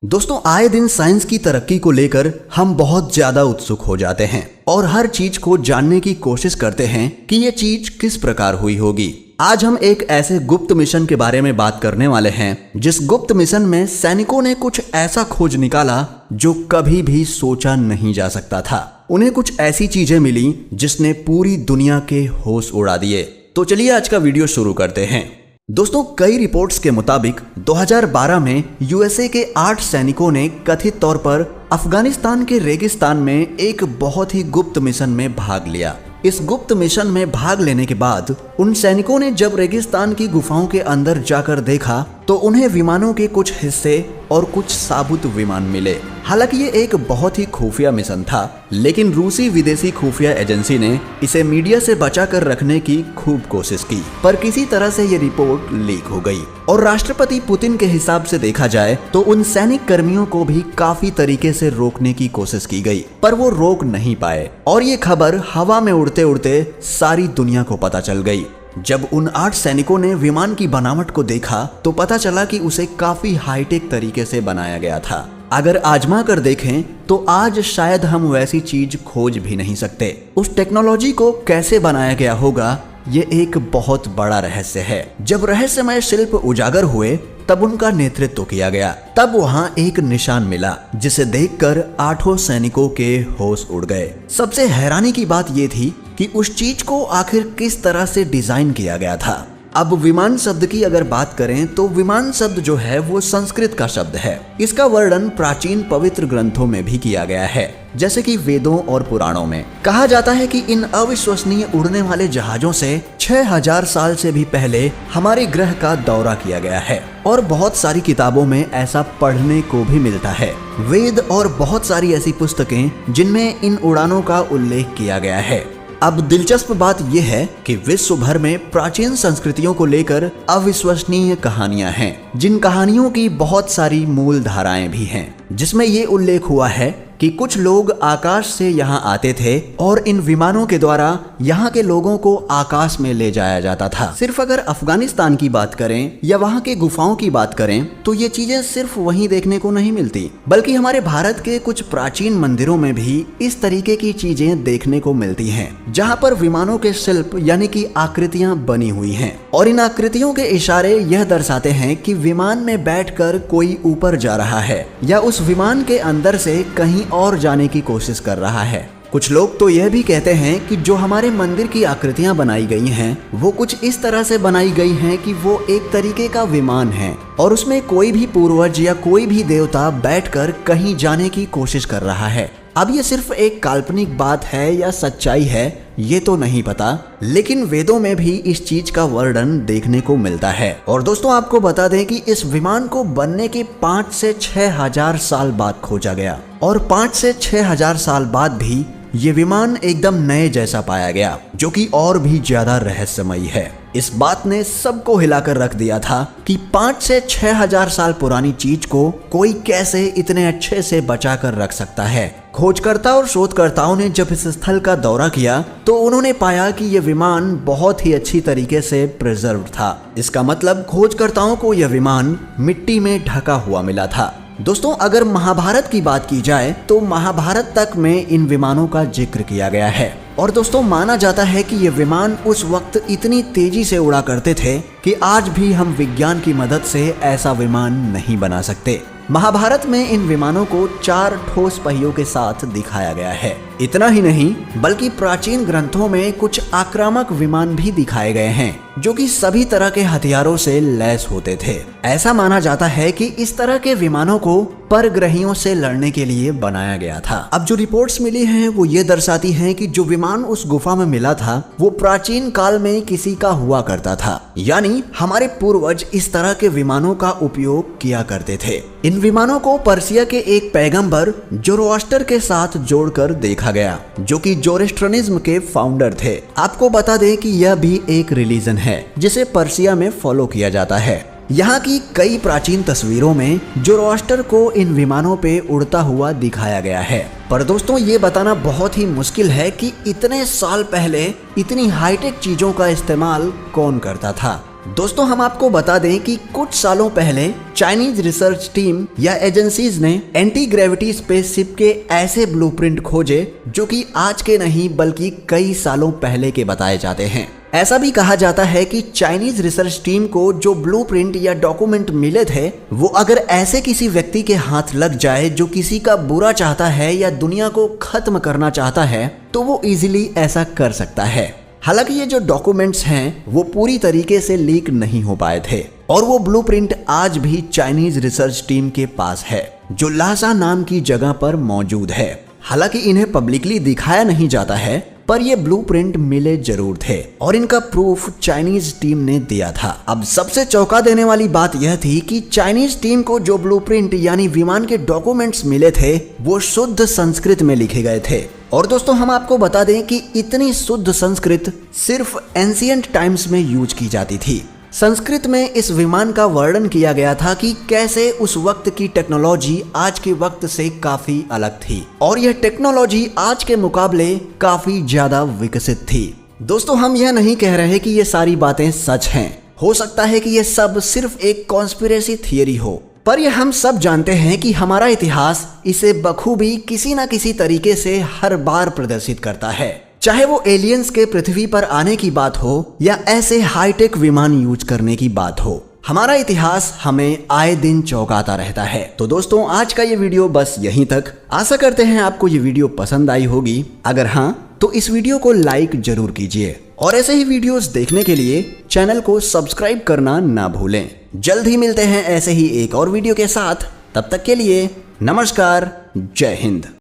दोस्तों, आए दिन साइंस की तरक्की को लेकर हम बहुत ज्यादा उत्सुक हो जाते हैं और हर चीज को जानने की कोशिश करते हैं कि ये चीज किस प्रकार हुई होगी। आज हम एक ऐसे गुप्त मिशन के बारे में बात करने वाले हैं जिस गुप्त मिशन में सैनिकों ने कुछ ऐसा खोज निकाला जो कभी भी सोचा नहीं जा सकता था। उन्हें कुछ ऐसी चीजें मिली जिसने पूरी दुनिया के होश उड़ा दिए। तो चलिए आज का वीडियो शुरू करते हैं। दोस्तों, कई रिपोर्ट्स के मुताबिक 2012 में यूएसए के 8 सैनिकों ने कथित तौर पर अफगानिस्तान के रेगिस्तान में एक बहुत ही गुप्त मिशन में भाग लिया। इस गुप्त मिशन में भाग लेने के बाद उन सैनिकों ने जब रेगिस्तान की गुफाओं के अंदर जाकर देखा तो उन्हें विमानों के कुछ हिस्से और कुछ साबुत विमान मिले। हालांकि ये एक बहुत ही खुफिया मिशन था, लेकिन रूसी विदेशी खुफिया एजेंसी ने इसे मीडिया से बचा कर रखने की खूब कोशिश की, पर किसी तरह से ये रिपोर्ट लीक हो गई। और राष्ट्रपति पुतिन के हिसाब से देखा जाए तो उन सैनिक कर्मियों को भी काफी तरीके से रोकने की कोशिश की गई, पर वो रोक नहीं पाए और ये खबर हवा में उड़ते उड़ते सारी दुनिया को पता चल गई। जब उन 8 सैनिकों ने विमान की बनावट को देखा तो पता चला कि उसे काफी हाईटेक तरीके से बनाया गया था। अगर आजमा कर देखें तो आज शायद हम वैसी चीज खोज भी नहीं सकते। उस टेक्नोलॉजी को कैसे बनाया गया होगा, ये एक बहुत बड़ा रहस्य है। जब रहस्यमय शिल्प उजागर हुए तब उनका नेतृत्व किया गया। तब वहाँ एक निशान मिला जिसे देखकर 8 सैनिकों के होश उड़ गए। सबसे हैरानी की बात ये थी कि उस चीज को आखिर किस तरह से डिजाइन किया गया था। अब विमान शब्द की अगर बात करें तो विमान शब्द जो है वो संस्कृत का शब्द है। इसका वर्णन प्राचीन पवित्र ग्रंथों में भी किया गया है, जैसे कि वेदों और पुराणों में। कहा जाता है कि इन अविश्वसनीय उड़ने वाले जहाजों से 6000 साल से भी पहले हमारे ग्रह का दौरा किया गया है और बहुत सारी किताबों में ऐसा पढ़ने को भी मिलता है। वेद और बहुत सारी ऐसी पुस्तकें जिनमें इन उड़ानों का उल्लेख किया गया है। अब दिलचस्प बात यह है कि विश्व भर में प्राचीन संस्कृतियों को लेकर अविश्वसनीय कहानियां हैं, जिन कहानियों की बहुत सारी मूल धाराएं भी हैं, जिसमें ये उल्लेख हुआ है कि कुछ लोग आकाश से यहाँ आते थे और इन विमानों के द्वारा यहाँ के लोगों को आकाश में ले जाया जाता था। सिर्फ अगर अफगानिस्तान की बात करें या वहाँ के गुफाओं की बात करें तो ये चीजें सिर्फ वहीं देखने को नहीं मिलती, बल्कि हमारे भारत के कुछ प्राचीन मंदिरों में भी इस तरीके की चीजें देखने को मिलती हैं, जहाँ पर विमानों के शिल्प यानी कि आकृतियां बनी हुई हैं और इन आकृतियों के इशारे यह दर्शाते हैं कि विमान में बैठकर कोई ऊपर जा रहा है या उस विमान के अंदर से कहीं और जाने की कोशिश कर रहा है। कुछ लोग तो यह भी कहते हैं कि जो हमारे मंदिर की आकृतियां बनाई गई हैं वो कुछ इस तरह से बनाई गई हैं कि वो एक तरीके का विमान है और उसमें कोई भी पूर्वज या कोई भी देवता बैठकर कहीं जाने की कोशिश कर रहा है। अब ये सिर्फ एक काल्पनिक बात है या सच्चाई है ये तो नहीं पता, लेकिन वेदों में भी इस चीज का वर्णन देखने को मिलता है। और दोस्तों, आपको बता दें कि इस विमान को बनने के 5 से 6000 साल बाद खोजा गया और 5 से 6000 साल बाद भी ये विमान एकदम नए जैसा पाया गया, जो कि और भी ज्यादा रहस्यमयी है। इस बात ने सबको हिलाकर रख दिया था कि 5 से 6000 साल पुरानी चीज को कोई कैसे इतने अच्छे से बचा कर रख सकता है। खोजकर्ता और शोधकर्ताओं ने जब इस स्थल का दौरा किया तो उन्होंने पाया कि यह विमान बहुत ही अच्छी तरीके से प्रिजर्व्ड था। इसका मतलब खोजकर्ताओं को यह विमान मिट्टी में ढका हुआ मिला था। दोस्तों, अगर महाभारत की बात की जाए तो महाभारत तक में इन विमानों का जिक्र किया गया है और दोस्तों माना जाता है कि ये विमान उस वक्त इतनी तेजी से उड़ा करते थे कि आज भी हम विज्ञान की मदद से ऐसा विमान नहीं बना सकते। महाभारत में इन विमानों को 4 ठोस पहियों के साथ दिखाया गया है। इतना ही नहीं बल्कि प्राचीन ग्रंथों में कुछ आक्रामक विमान भी दिखाए गए हैं जो कि सभी तरह के हथियारों से लैस होते थे। ऐसा माना जाता है कि इस तरह के विमानों को परग्रहियों से लड़ने के लिए बनाया गया था। अब जो रिपोर्ट्स मिली हैं वो ये दर्शाती हैं कि जो विमान उस गुफा में मिला था वो प्राचीन काल में किसी का हुआ करता था, यानी हमारे पूर्वज इस तरह के विमानों का उपयोग किया करते थे। इन विमानों को पर्सिया के एक पैगंबर जोरोआस्टर के साथ जोड़कर देखा गया, जो कि जोरोस्ट्रियनिज्म के फाउंडर थे। आपको बता दें कि यह भी एक रिलीजन है जिसे पर्सिया में फॉलो किया जाता है। यहाँ की कई प्राचीन तस्वीरों में जोरोआस्टर को इन विमानों पे उड़ता हुआ दिखाया गया है। पर दोस्तों, ये बताना बहुत ही मुश्किल है कि इतने साल पहले इतनी हाईटेक चीजों का इस्तेमाल कौन करता था। दोस्तों हम आपको बता दें कि कुछ सालों पहले चाइनीज रिसर्च टीम या एजेंसीज ने एंटी ग्रेविटी स्पेसशिप के ऐसे ब्लूप्रिंट खोजे जो कि आज के नहीं बल्कि कई सालों पहले के बताए जाते हैं। ऐसा भी कहा जाता है कि चाइनीज रिसर्च टीम को जो ब्लूप्रिंट या डॉक्यूमेंट मिले थे वो अगर ऐसे किसी व्यक्ति के हाथ लग जाए जो किसी का बुरा चाहता है या दुनिया को खत्म करना चाहता है तो वो इजीली ऐसा कर सकता है। हालांकि ये जो डॉक्यूमेंट्स हैं वो पूरी तरीके से लीक नहीं हो पाए थे और वो ब्लूप्रिंट आज भी चाइनीज रिसर्च टीम के पास है जो लासा नाम की जगह पर मौजूद है। हालांकि इन्हें पब्लिकली दिखाया नहीं जाता है पर ये ब्लूप्रिंट मिले जरूर थे और इनका प्रूफ चाइनीज टीम ने दिया था। अब सबसे चौंका देने वाली बात यह थी कि चाइनीज टीम को जो ब्लूप्रिंट यानी विमान के डॉक्यूमेंट्स मिले थे वो शुद्ध संस्कृत में लिखे गए थे। और दोस्तों हम आपको बता दें कि इतनी शुद्ध संस्कृत सिर्फ एंशिएंट टाइम्स में यूज की जाती थी। संस्कृत में इस विमान का वर्णन किया गया था कि कैसे उस वक्त की टेक्नोलॉजी आज के वक्त से काफी अलग थी और यह टेक्नोलॉजी आज के मुकाबले काफी ज्यादा विकसित थी। दोस्तों हम यह नहीं कह रहे कि ये सारी बातें सच हैं। हो सकता है कि ये सब सिर्फ एक कॉन्स्पिरेसी थियरी हो पर यह हम सब जानते हैं कि हमारा इतिहास इसे बखूबी किसी न किसी तरीके से हर बार प्रदर्शित करता है। चाहे वो एलियंस के पृथ्वी पर आने की बात हो या ऐसे हाईटेक विमान यूज करने की बात हो, हमारा इतिहास हमें आए दिन चौंकाता रहता है। तो दोस्तों आज का ये वीडियो बस यहीं तक। आशा करते हैं आपको ये वीडियो पसंद आई होगी। अगर हाँ तो इस वीडियो को लाइक जरूर कीजिए और ऐसे ही वीडियोस देखने के लिए चैनल को सब्सक्राइब करना ना भूलें। जल्द ही मिलते हैं ऐसे ही एक और वीडियो के साथ। तब तक के लिए नमस्कार, जय हिंद।